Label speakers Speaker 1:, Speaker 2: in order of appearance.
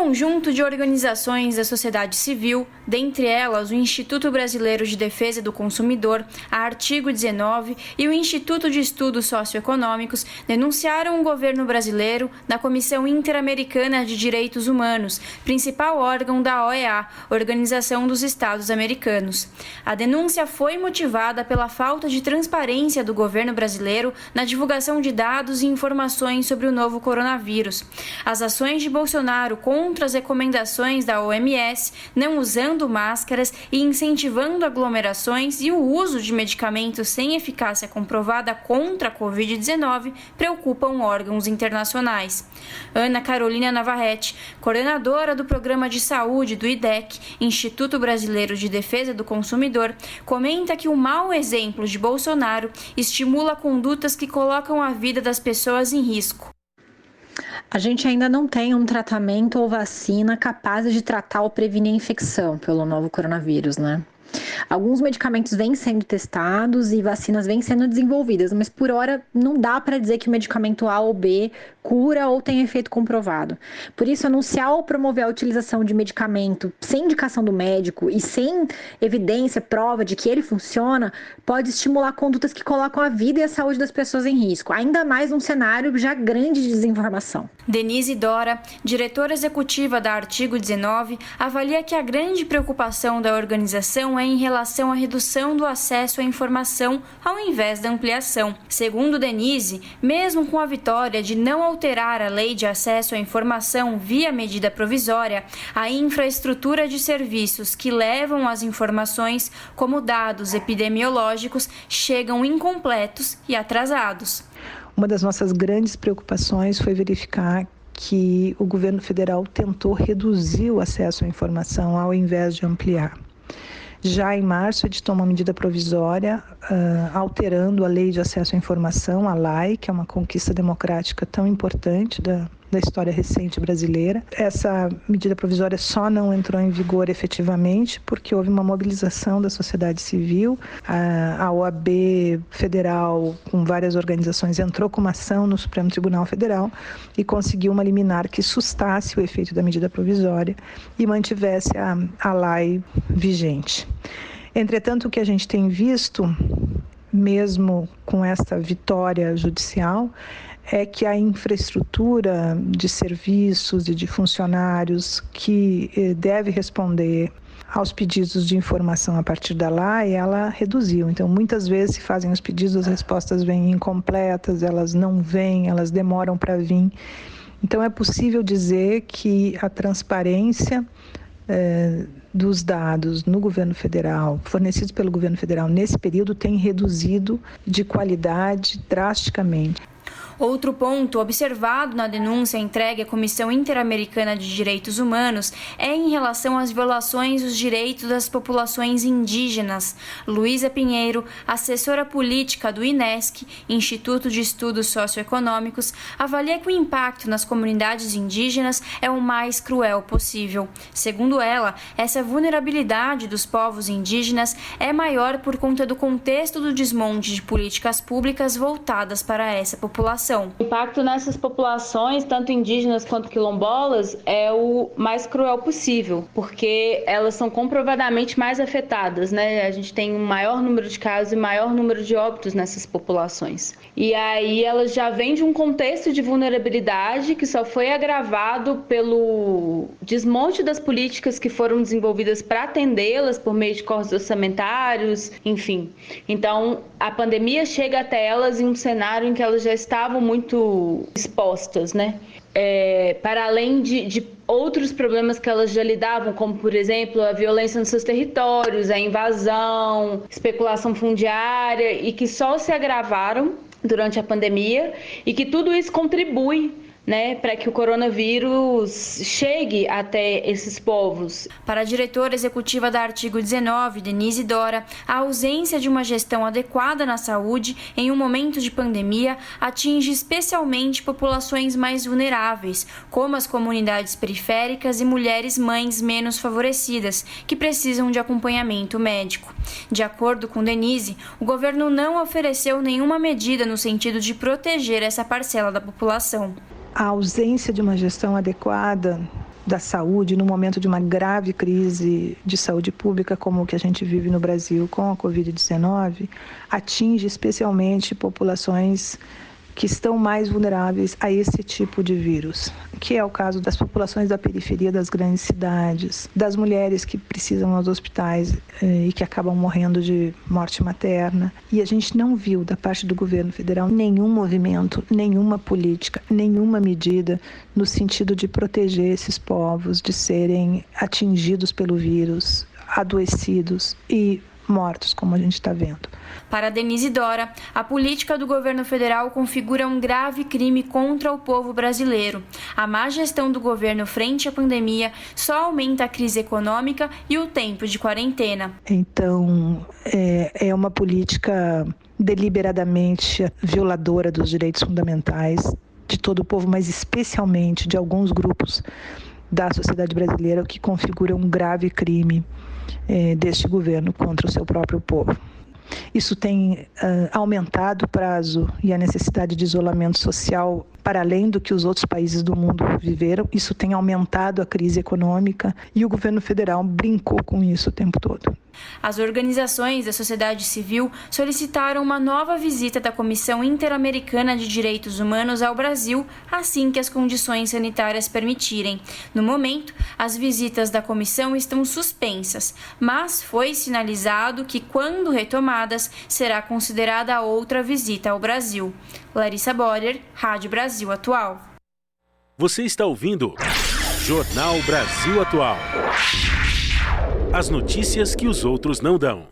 Speaker 1: conjunto de organizações da sociedade civil, dentre elas o Instituto Brasileiro de Defesa do Consumidor, a Artigo 19 e o Instituto de Estudos Socioeconômicos, denunciaram o governo brasileiro na Comissão Interamericana de Direitos Humanos, principal órgão da OEA, Organização dos Estados Americanos. A denúncia foi motivada pela falta de transparência do governo brasileiro na divulgação de dados e informações sobre o novo coronavírus. As ações de Bolsonaro contra as recomendações da OMS, não usando máscaras e incentivando aglomerações e o uso de medicamentos sem eficácia comprovada contra a Covid-19 preocupam órgãos internacionais. Ana Carolina Navarrete, coordenadora do Programa de Saúde do IDEC, Instituto Brasileiro de Defesa do Consumidor, comenta que o mau exemplo de Bolsonaro estimula condutas que colocam a vida das pessoas em risco.
Speaker 2: A gente ainda não tem um tratamento ou vacina capaz de tratar ou prevenir a infecção pelo novo coronavírus, né? Alguns medicamentos vêm sendo testados e vacinas vêm sendo desenvolvidas, mas por hora não dá para dizer que o medicamento A ou B cura ou tem efeito comprovado. Por isso, anunciar ou promover a utilização de medicamento sem indicação do médico e sem evidência, prova de que ele funciona, pode estimular condutas que colocam a vida e a saúde das pessoas em risco, ainda mais num cenário já grande de desinformação.
Speaker 1: Denise Dora, diretora executiva da Artigo 19, avalia que a grande preocupação da organização é em relação à redução do acesso à informação ao invés da ampliação. Segundo Denise, mesmo com a vitória de não alterar a lei de acesso à informação via medida provisória, a infraestrutura de serviços que levam as informações, como dados epidemiológicos, chegam incompletos e atrasados.
Speaker 3: Uma das nossas grandes preocupações foi verificar que o governo federal tentou reduzir o acesso à informação ao invés de ampliar. Já em março, editou uma medida provisória alterando a Lei de Acesso à Informação, a LAI, que é uma conquista democrática tão importante da história recente brasileira. Essa medida provisória só não entrou em vigor efetivamente porque houve uma mobilização da sociedade civil. A OAB Federal, com várias organizações, entrou com uma ação no Supremo Tribunal Federal e conseguiu uma liminar que sustasse o efeito da medida provisória e mantivesse a LAI vigente. Entretanto, o que a gente tem visto, mesmo com esta vitória judicial, é que a infraestrutura de serviços e de funcionários que deve responder aos pedidos de informação a partir da lei, ela reduziu. Então, muitas vezes se fazem os pedidos, as respostas vêm incompletas, elas não vêm, elas demoram para vir. Então, é possível dizer que a transparência dos dados no governo federal, fornecidos pelo governo federal nesse período, tem reduzido de qualidade drasticamente.
Speaker 1: Outro ponto observado na denúncia entregue à Comissão Interamericana de Direitos Humanos é em relação às violações dos direitos das populações indígenas. Luísa Pinheiro, assessora política do INESC, Instituto de Estudos Socioeconômicos, avalia que o impacto nas comunidades indígenas é o mais cruel possível. Segundo ela, essa vulnerabilidade dos povos indígenas é maior por conta do contexto do desmonte de políticas públicas voltadas para essa população.
Speaker 4: O impacto nessas populações, tanto indígenas quanto quilombolas, é o mais cruel possível, porque elas são comprovadamente mais afetadas, né? A gente tem um maior número de casos e maior número de óbitos nessas populações. E aí elas já vêm de um contexto de vulnerabilidade que só foi agravado pelo desmonte das políticas que foram desenvolvidas para atendê-las por meio de cortes orçamentários, enfim. Então, a pandemia chega até elas em um cenário em que elas já estavam muito expostas, né? Para além de outros problemas que elas já lidavam, como, por exemplo, a violência nos seus territórios, a invasão, especulação fundiária, e que só se agravaram durante a pandemia, e que tudo isso contribui, né, para que o coronavírus chegue até esses povos.
Speaker 1: Para a diretora executiva da Artigo 19, Denise Dora, a ausência de uma gestão adequada na saúde em um momento de pandemia atinge especialmente populações mais vulneráveis, como as comunidades periféricas e mulheres mães menos favorecidas, que precisam de acompanhamento médico. De acordo com Denise, o governo não ofereceu nenhuma medida no sentido de proteger essa parcela da população.
Speaker 3: A ausência de uma gestão adequada da saúde, no momento de uma grave crise de saúde pública como o que a gente vive no Brasil com a Covid-19, atinge especialmente populações que estão mais vulneráveis a esse tipo de vírus, que é o caso das populações da periferia das grandes cidades, das mulheres que precisam ir aos hospitais e que acabam morrendo de morte materna. E a gente não viu da parte do governo federal nenhum movimento, nenhuma política, nenhuma medida no sentido de proteger esses povos de serem atingidos pelo vírus, adoecidos e mortos, como a gente está vendo.
Speaker 1: Para Denise Dora, a política do governo federal configura um grave crime contra o povo brasileiro. A má gestão do governo frente à pandemia só aumenta a crise econômica e o tempo de quarentena.
Speaker 3: Então, é uma política deliberadamente violadora dos direitos fundamentais de todo o povo, mas especialmente de alguns grupos da sociedade brasileira, o que configura um grave crime deste governo contra o seu próprio povo. Isso tem aumentado o prazo e a necessidade de isolamento social para além do que os outros países do mundo viveram. Isso tem aumentado a crise econômica e o governo federal brincou com isso o tempo todo.
Speaker 1: As organizações da sociedade civil solicitaram uma nova visita da Comissão Interamericana de Direitos Humanos ao Brasil assim que as condições sanitárias permitirem. No momento, as visitas da comissão estão suspensas, mas foi sinalizado que, quando retomadas, será considerada outra visita ao Brasil. Larissa Borer, Rádio Brasil Atual.
Speaker 5: Você está ouvindo Jornal Brasil Atual. As notícias que os outros não dão.